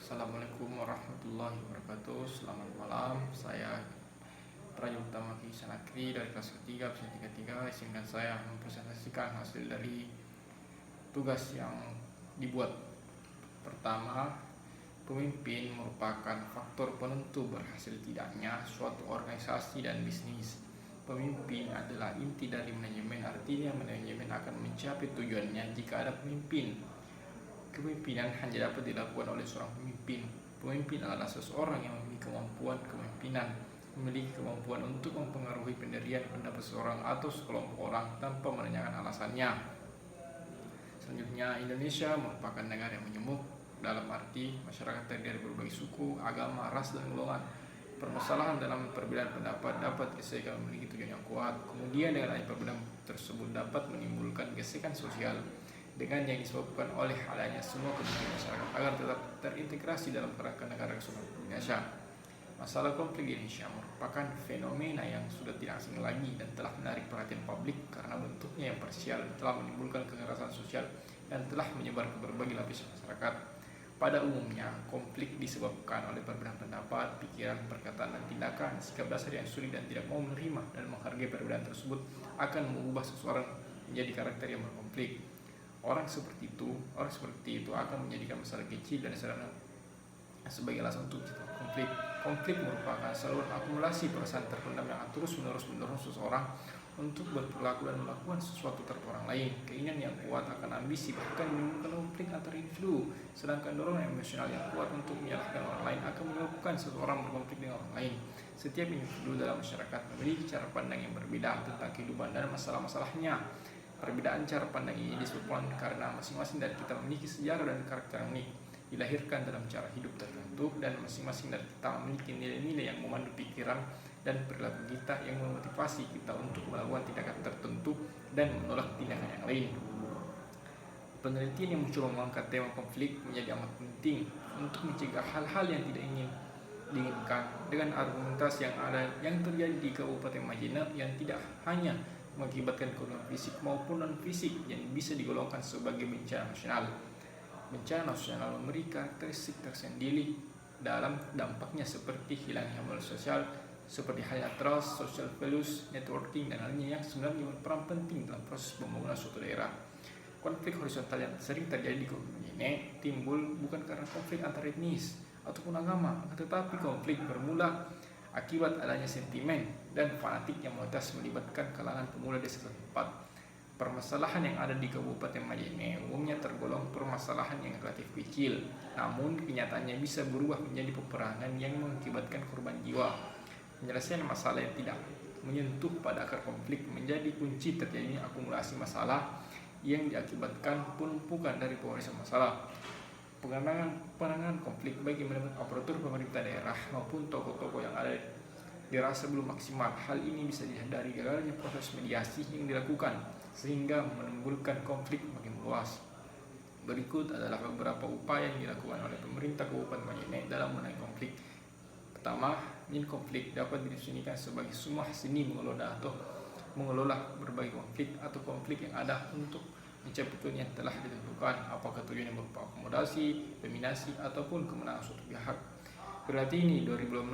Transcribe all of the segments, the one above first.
Assalamualaikum warahmatullahi wabarakatuh. Selamat malam. Saya Prajuta Maki Sanakri dari kelas ketiga absen 33. Izinkan saya mempresentasikan hasil dari tugas yang dibuat. Pertama, pemimpin merupakan faktor penentu berhasil tidaknya suatu organisasi dan bisnis. Pemimpin adalah inti dari manajemen, artinya manajemen akan mencapai tujuannya jika ada pemimpin. Kepemimpinan hanya dapat dilakukan oleh seorang pemimpin. Pemimpin adalah seseorang yang memiliki kemampuan kepemimpinan, memiliki kemampuan untuk mempengaruhi pendirian pendapat seorang atau sekelompok orang tanpa menanyakan alasannya. Selanjutnya, Indonesia merupakan negara yang mengemuk, dalam arti masyarakat terdiri dari berbagai suku, agama, ras, dan golongan. Permasalahan dalam perbedaan pendapat dapat diselesaikan memiliki tujuan yang kuat. Kemudian dengan adanya perbedaan tersebut dapat menimbulkan gesekan sosial dengan yang disebabkan oleh adanya semua kepentingan masyarakat agar tetap terintegrasi dalam kerangka negara kesatuan Indonesia. Masalah konflik di Indonesia merupakan fenomena yang sudah tidak asing lagi dan telah menarik perhatian publik karena bentuknya yang parsial, telah menimbulkan kekerasan sosial dan telah menyebar ke berbagai lapisan masyarakat. Pada umumnya, konflik disebabkan oleh perbedaan pendapat, pikiran, perkataan, dan tindakan. Sikap dasar yang sulit dan tidak mau menerima dan menghargai perbedaan tersebut akan mengubah seseorang menjadi karakter yang berkonflik. Orang seperti itu akan menjadikan masalah kecil dan sederhana sebagai alasan untuk konflik. Konflik merupakan saluran akumulasi perasaan terpendam yang terus-menerus mendorong seseorang untuk berperilaku dan melakukan sesuatu terhadap orang lain. Keinginan yang kuat akan ambisi bahkan menimbulkan konflik antar individu, sedangkan dorongan emosional yang kuat untuk menyalahkan orang lain akan menyebabkan seseorang berkonflik dengan orang lain. Setiap individu dalam masyarakat memiliki cara pandang yang berbeda tentang kehidupan dan masalah-masalahnya. Perbedaan cara pandang ini disebabkan karena masing-masing dari kita memiliki sejarah dan karakter yang unik, dilahirkan dalam cara hidup tertentu, dan masing-masing dari kita memiliki nilai-nilai yang memandu pikiran dan perilaku kita yang memotivasi kita untuk melakukan tindakan tertentu dan menolak tindakan yang lain. Penelitian yang mencoba mengangkat tema konflik menjadi amat penting untuk mencegah hal-hal yang tidak diinginkan dengan argumentasi yang terjadi di Kabupaten Majene yang tidak hanya mengakibatkan kerugian fisik maupun non-fisik yang bisa digolongkan sebagai bencana nasional. Bencana nasional memberi karakteristik tersendiri dalam dampaknya seperti hilangnya modal sosial, seperti halnya trust, social values, networking, dan lainnya yang sebenarnya berperan penting dalam proses pembangunan suatu daerah. Konflik horizontal yang sering terjadi di Kabupaten ini timbul bukan karena konflik antar etnis ataupun agama, tetapi konflik bermula akibat adanya sentimen dan fanatik yang mayoritas melibatkan kalangan pemuda desa setempat. Permasalahan yang ada di Kabupaten Majene umumnya tergolong permasalahan yang relatif kecil, namun kenyataannya bisa berubah menjadi peperangan yang mengakibatkan korban jiwa. Penyelesaian masalah yang tidak menyentuh pada akar konflik menjadi kunci terjadinya akumulasi masalah yang diakibatkan penumpukan dari pewarisan masalah. Penanganan konflik bagi melibatkan aparatur pemerintah daerah maupun tokoh-tokoh yang ada dirasa belum maksimal. Hal ini bisa dihindari gagalnya proses mediasi yang dilakukan sehingga menimbulkan konflik makin luas. Berikut adalah beberapa upaya yang dilakukan oleh pemerintah Kabupaten Majene dalam menangani konflik. Pertama, konflik dapat didefinisikan sebagai semua seni mengelola berbagai konflik atau konflik yang ada untuk mencapai tujuan yang telah ditentukan, apakah tujuannya berupa akomodasi, dominasi, ataupun kemenangan suatu pihak. Berarti ini 2012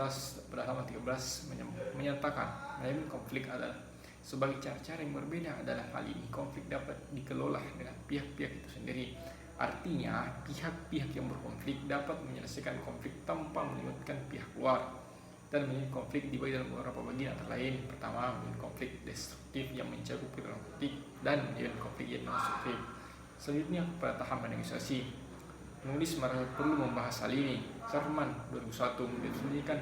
pada halaman 13 menyatakan manajemen konflik adalah sebagai cara-cara yang berbeda adalah hal ini. Konflik dapat dikelola dengan pihak-pihak itu sendiri. Artinya pihak-pihak yang berkonflik dapat menyelesaikan konflik tanpa melibatkan pihak luar dan menjadi konflik dibagi dalam beberapa bagian antara lain. Pertama, konflik destruktif yang mencakup konflik dan menjadi konflik yang konstruktif. Selanjutnya pada tahap negosiasi. Penulis merasa perlu membahas hal ini. Sarman 2001 mendefinisikan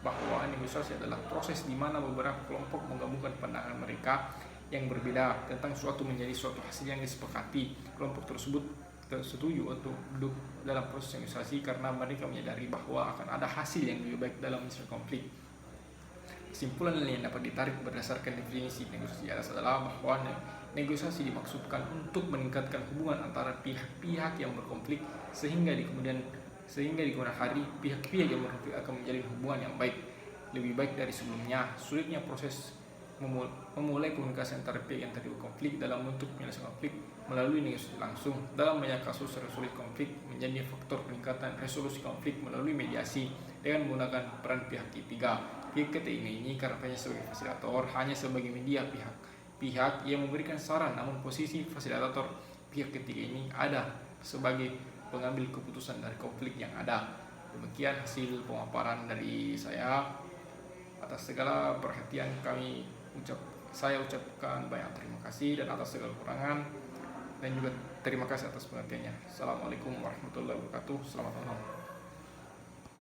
bahwa negosiasi adalah proses di mana beberapa kelompok menggabungkan pandangan mereka yang berbeda tentang suatu menjadi suatu hasil yang disepakati. Kelompok tersebut setuju untuk duduk dalam proses negosiasi karena mereka menyadari bahwa akan ada hasil yang lebih baik dalam menyelesaikan konflik. Kesimpulan yang dapat ditarik berdasarkan definisi negosiasi adalah bahwa negosiasi dimaksudkan untuk meningkatkan hubungan antara pihak-pihak yang berkonflik sehingga di kemudian hari pihak-pihak yang berkonflik akan menjalin hubungan yang lebih baik dari sebelumnya. Sulitnya proses memulai komunikasi antara pihak yang terlibat konflik dalam bentuk penyelesaian konflik melalui negosiasi langsung. Dalam banyak kasus resolusi konflik menjadi faktor peningkatan resolusi konflik melalui mediasi dengan menggunakan peran pihak ketiga. Pihak ketiga ini karenanya sebagai fasilitator, hanya sebagai media pihak yang memberikan saran, namun posisi fasilitator pihak ketiga ini ada sebagai pengambil keputusan dari konflik yang ada. Demikian hasil pemaparan dari saya. Atas segala perhatian saya ucapkan banyak terima kasih, dan atas segala kekurangan dan juga terima kasih atas pengertiannya. Assalamualaikum warahmatullahi wabarakatuh. Selamat malam.